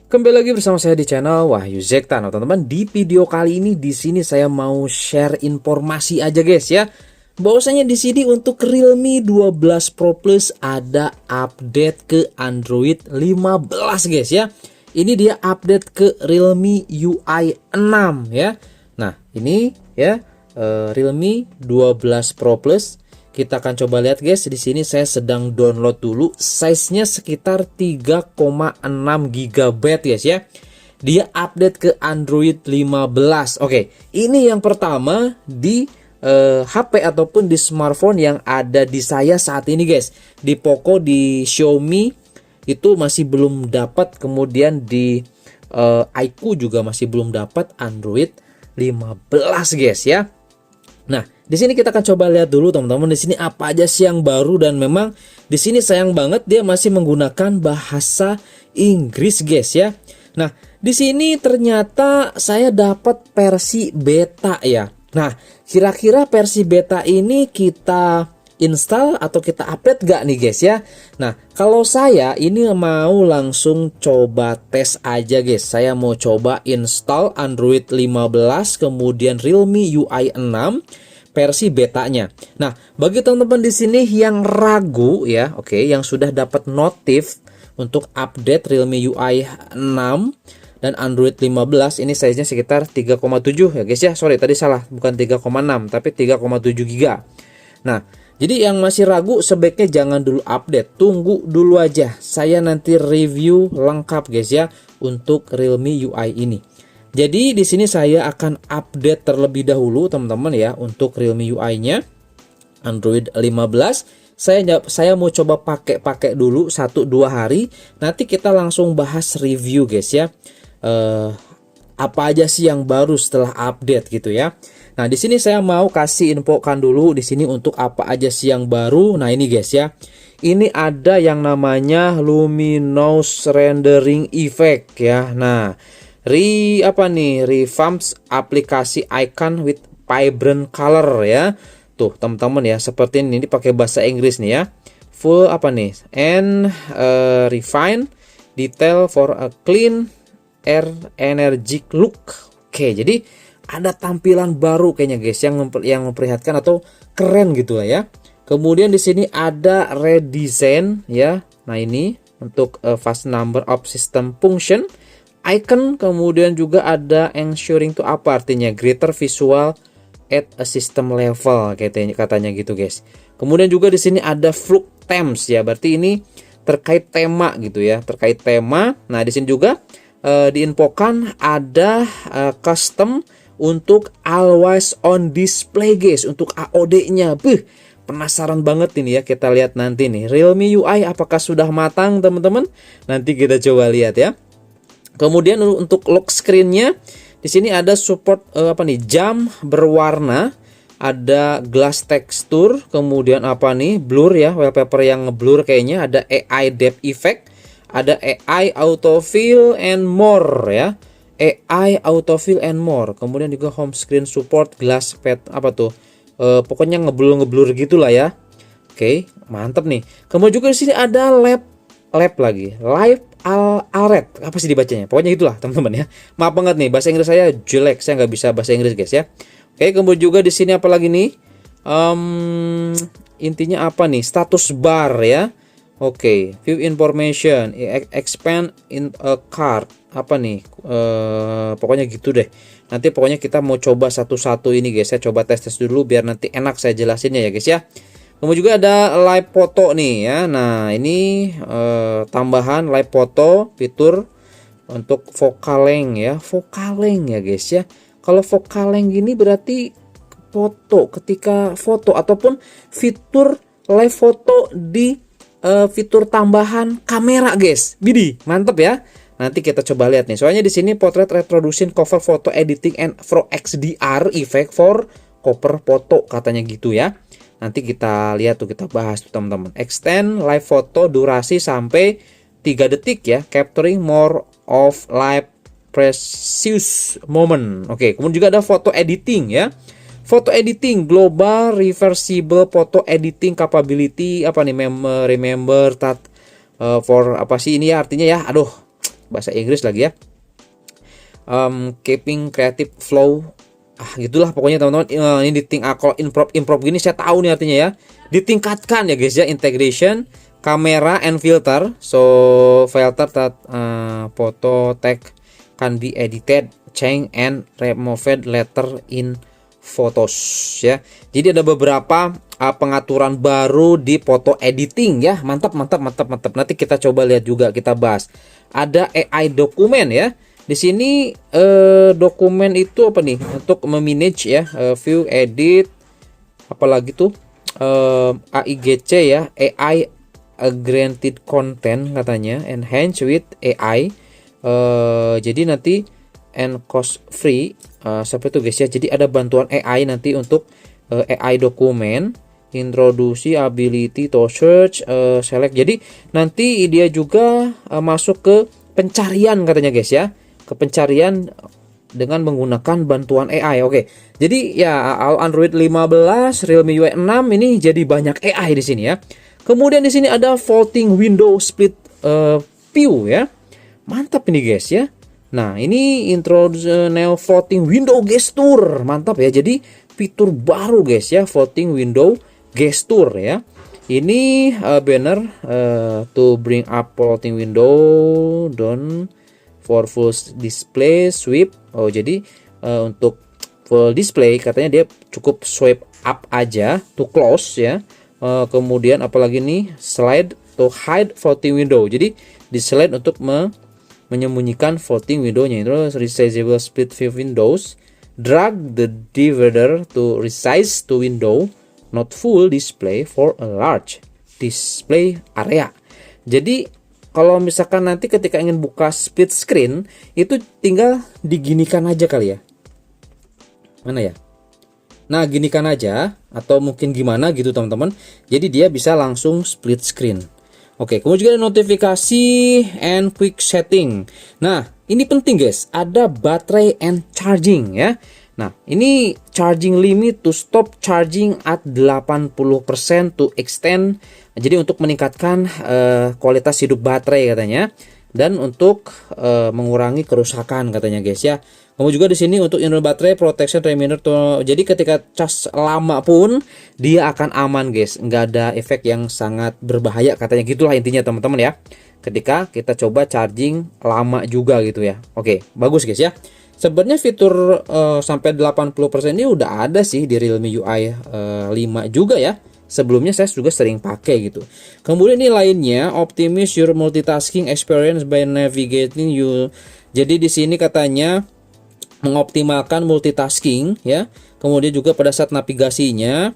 Kembali lagi bersama saya di channel Wahyu Zekta. Nah, teman-teman, di video kali ini di sini saya mau share informasi aja guys ya. Bahwasanya di sini untuk Realme 12 Pro Plus ada update ke Android 15 guys ya. Ini dia update ke Realme UI 6 ya. Nah, ini ya Realme 12 Pro Plus. Kita akan coba lihat guys, di sini saya sedang download dulu. Size-nya sekitar 3,6 GB guys ya. Dia update ke Android 15. Oke, ini yang pertama di HP ataupun di smartphone yang ada di saya saat ini guys. Di Poco, di Xiaomi itu masih belum dapat, kemudian di iQOO juga masih belum dapat Android 15 guys ya. Nah, di sini kita akan coba lihat dulu teman-teman, di sini apa aja sih yang baru, dan memang di sini sayang banget dia masih menggunakan bahasa Inggris guys ya. Nah, di sini ternyata saya dapat versi beta ya. Nah, kira-kira versi beta ini kita install atau kita update gak nih guys ya. Nah, kalau saya ini mau langsung coba tes aja guys. Saya mau coba install Android 15 kemudian Realme UI 6 versi betanya. Nah, bagi teman-teman di sini yang ragu ya, oke, yang sudah dapat notif untuk update Realme UI 6 dan Android 15, ini size-nya sekitar 3,7 ya guys ya. Sorry, tadi salah, bukan 3,6 tapi 3,7 GB. Nah, jadi yang masih ragu sebaiknya jangan dulu update, tunggu dulu aja. Saya nanti review lengkap guys ya untuk Realme UI ini. Jadi di sini saya akan update terlebih dahulu teman-teman ya untuk Realme UI-nya Android 15. Saya mau coba pakai dulu 1-2 hari. Nanti kita langsung bahas review guys ya. Apa aja sih yang baru setelah update gitu ya. Nah, di sini saya mau kasih infokan dulu di sini untuk apa aja sih yang baru. Nah, ini guys ya. Ini ada yang namanya Luminous Rendering Effect ya. Nah, revamps aplikasi icon with vibrant color ya. Tuh, teman-teman ya, seperti ini pakai bahasa Inggris nih ya. Full and refine detail for a clean energetic look. Oke, jadi ada tampilan baru kayaknya guys yang memperlihatkan atau keren gitu lah ya. Kemudian di sini ada redesign ya. Nah, ini untuk fast number of system function icon, kemudian juga ada ensuring to apa artinya greater visual at a system level katanya gitu guys. Kemudian juga di sini ada Flux themes ya, berarti ini terkait tema gitu ya, terkait tema. Nah, di sini juga diinfokan ada custom untuk always on display guys untuk AOD-nya. Penasaran banget ini ya, kita lihat nanti nih Realme UI apakah sudah matang teman-teman. Nanti kita coba lihat ya. Kemudian untuk lock screen-nya di sini ada support jam berwarna, ada glass texture, kemudian blur ya, wallpaper yang ngeblur kayaknya, ada AI depth effect, ada AI autofill and more ya. AI autofill and more. Kemudian juga home screen support glass pad pokoknya ngeblur gitulah ya. Oke, mantap nih. Kemudian juga di sini ada live alert, apa sih dibacanya? Pokoknya itulah teman-teman ya. Maaf banget nih, bahasa Inggris saya jelek, saya nggak bisa bahasa Inggris guys ya. Oke, kemudian juga di sini apa lagi nih? Intinya apa nih? Status bar ya. Oke, view information, expand in a card, apa nih? Pokoknya gitu deh. Nanti pokoknya kita mau coba satu-satu ini guys. Saya coba tes dulu biar nanti enak saya jelasinnya ya guys ya. Kemudian juga ada live foto nih ya. Nah, ini tambahan live foto fitur untuk focal length ya. Focal length ya guys ya. Kalau focal length gini berarti ketika foto ataupun fitur live foto di fitur tambahan kamera guys. Bidi, mantep ya. Nanti kita coba lihat nih. Soalnya di sini portrait reproduction cover photo editing and for XDR effect for cover photo katanya gitu ya. Nanti kita lihat tuh, kita bahas tuh teman-teman. Extend live foto durasi sampai 3 detik ya, capturing more of live precious moment. Oke, kemudian juga ada foto editing ya. Photo editing, global reversible photo editing capability, apa nih, remember that for apa sih ini ya artinya ya, aduh bahasa Inggris lagi ya. Keeping creative flow, gitulah pokoknya teman-teman. Ini kalau improv gini saya tahu nih artinya ya, ditingkatkan ya guys ya. Integration camera and filter, so filter that photo tag can be edited, change and removed later in photos ya. Jadi ada beberapa pengaturan baru di foto editing ya. Mantap. Nanti kita coba lihat juga, kita bahas. Ada AI dokumen ya. Di sini dokumen itu apa nih? Untuk memanage ya, view, edit, apalagi tuh AIGC ya, AI augmented content katanya, enhance with AI. Jadi nanti and cost free, seperti itu guys ya. Jadi ada bantuan AI nanti untuk AI dokumen, introduksi ability to search, select. Jadi nanti dia juga masuk ke pencarian katanya guys ya, ke pencarian dengan menggunakan bantuan AI. Oke. Jadi ya Android 15, Realme UI 6 ini jadi banyak AI di sini ya. Kemudian di sini ada floating window split view ya. Mantap ini guys ya. Nah, ini introduce neo floating window gesture. Mantap ya. Jadi fitur baru guys ya, floating window gesture ya. Ini banner to bring up floating window down for full display swipe. Oh, jadi untuk full display katanya dia cukup swipe up aja to close ya. Kemudian apalagi nih, slide to hide floating window. Jadi di slide untuk menyembunyikan floating window-nya. Itu resizable split view windows. Drag the divider to resize to window, not full display for a large display area. Jadi kalau misalkan nanti ketika ingin buka split screen, itu tinggal diginikan aja kali ya. Mana ya? Nah, ginikan aja, atau mungkin gimana gitu teman-teman. Jadi dia bisa langsung split screen. Oke, kemudian juga ada notifikasi and quick setting. Nah, ini penting guys, ada baterai and charging ya. Nah, ini charging limit to stop charging at 80% to extend. Jadi untuk meningkatkan kualitas hidup baterai katanya, dan untuk mengurangi kerusakan katanya guys ya. Kemudian juga di sini untuk internal baterai protection reminder tuh. Jadi ketika cas lama pun dia akan aman guys, nggak ada efek yang sangat berbahaya katanya, gitulah intinya teman-teman ya. Ketika kita coba charging lama juga gitu ya. Oke, bagus guys ya. Sebenarnya fitur sampai 80% ini udah ada sih di Realme UI 5 juga ya. Sebelumnya saya juga sering pakai gitu. Kemudian ini lainnya, optimize your multitasking experience by navigating you. Jadi di sini katanya mengoptimalkan multitasking ya. Kemudian juga pada saat navigasinya,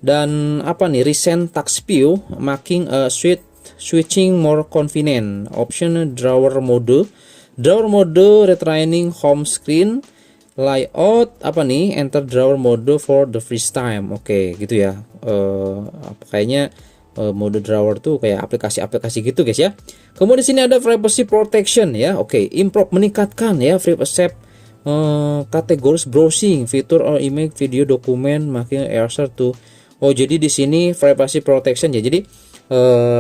dan apa nih, recent task view making switching more convenient. Option drawer mode, retraining home screen, layout apa nih, enter drawer mode for the first time. Oke, gitu ya. Kayaknya mode drawer tuh kayak aplikasi-aplikasi gitu guys ya. Kemudian di sini ada privacy protection ya. Oke, improve meningkatkan ya privacy kategoris browsing, fitur or image, video, dokumen, making answer to. Oh, jadi di sini privacy protection ya. Jadi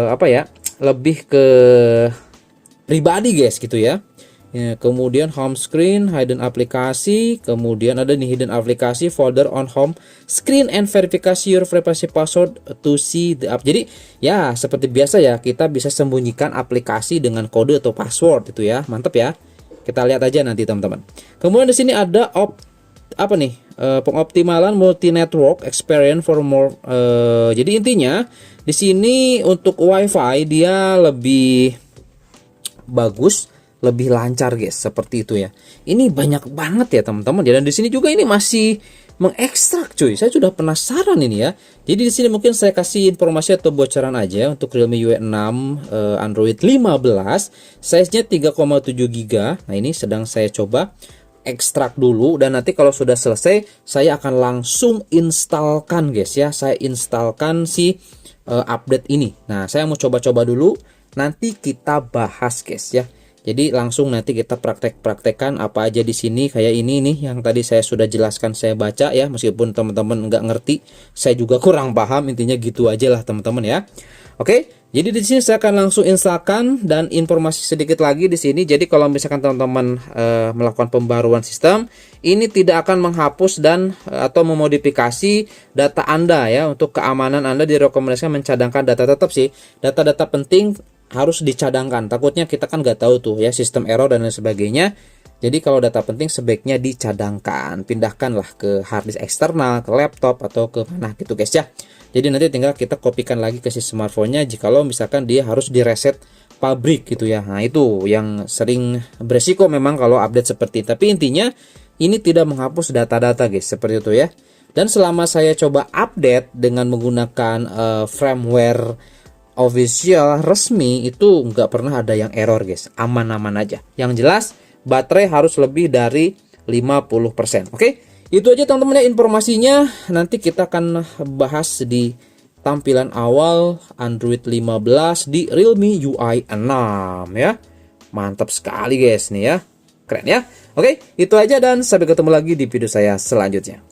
apa ya? Lebih ke pribadi guys gitu ya. Ya, kemudian home screen, hidden aplikasi, kemudian ada nih hidden aplikasi folder on home screen and verifikasi your privacy password to see the app. Jadi ya seperti biasa ya, kita bisa sembunyikan aplikasi dengan kode atau password itu ya. Mantap ya. Kita lihat aja nanti teman-teman. Kemudian di sini ada pengoptimalan multi network experience for more. Jadi intinya di sini untuk WiFi dia lebih bagus, lebih lancar guys, seperti itu ya. Ini banyak banget ya teman-teman. Dan di sini juga ini masih mengekstrak cuy. Saya sudah penasaran ini ya. Jadi di sini mungkin saya kasih informasi atau bocoran aja untuk Realme UI 6 Android 15, size-nya 3,7 GB. Nah, ini sedang saya coba ekstrak dulu, dan nanti kalau sudah selesai saya akan langsung instalkan guys ya. Saya instalkan si update ini. Nah, saya mau coba-coba dulu, nanti kita bahas guys ya. Jadi langsung nanti kita praktek-praktekkan apa aja di sini. Kayak ini nih yang tadi saya sudah jelaskan, saya baca ya, meskipun teman-teman nggak ngerti, saya juga kurang paham, intinya gitu aja lah teman-teman ya. Oke, jadi di sini saya akan langsung installkan dan informasi sedikit lagi di sini. Jadi kalau misalkan teman-teman melakukan pembaruan sistem, ini tidak akan menghapus dan atau memodifikasi data Anda ya. Untuk keamanan Anda direkomendasikan mencadangkan data, tetap sih data-data penting harus dicadangkan. Takutnya kita kan nggak tahu tuh ya, sistem error dan lain sebagainya. Jadi kalau data penting sebaiknya dicadangkan, pindahkanlah ke hard disk eksternal, ke laptop atau ke mana gitu guys ya. Jadi nanti tinggal kita kopikan lagi ke si smartphone-nya jikalau misalkan dia harus direset pabrik gitu ya. Nah itu yang sering beresiko memang kalau update seperti ini. Tapi intinya ini tidak menghapus data-data guys, seperti itu ya. Dan selama saya coba update dengan menggunakan firmware official resmi, itu nggak pernah ada yang error guys, aman-aman aja. Yang jelas baterai harus lebih dari 50%. Oke, itu aja teman-teman ya informasinya. Nanti kita akan bahas di tampilan awal Android 15 di Realme UI 6 ya. Mantap sekali guys nih ya, keren ya. Oke, itu aja dan sampai ketemu lagi di video saya selanjutnya.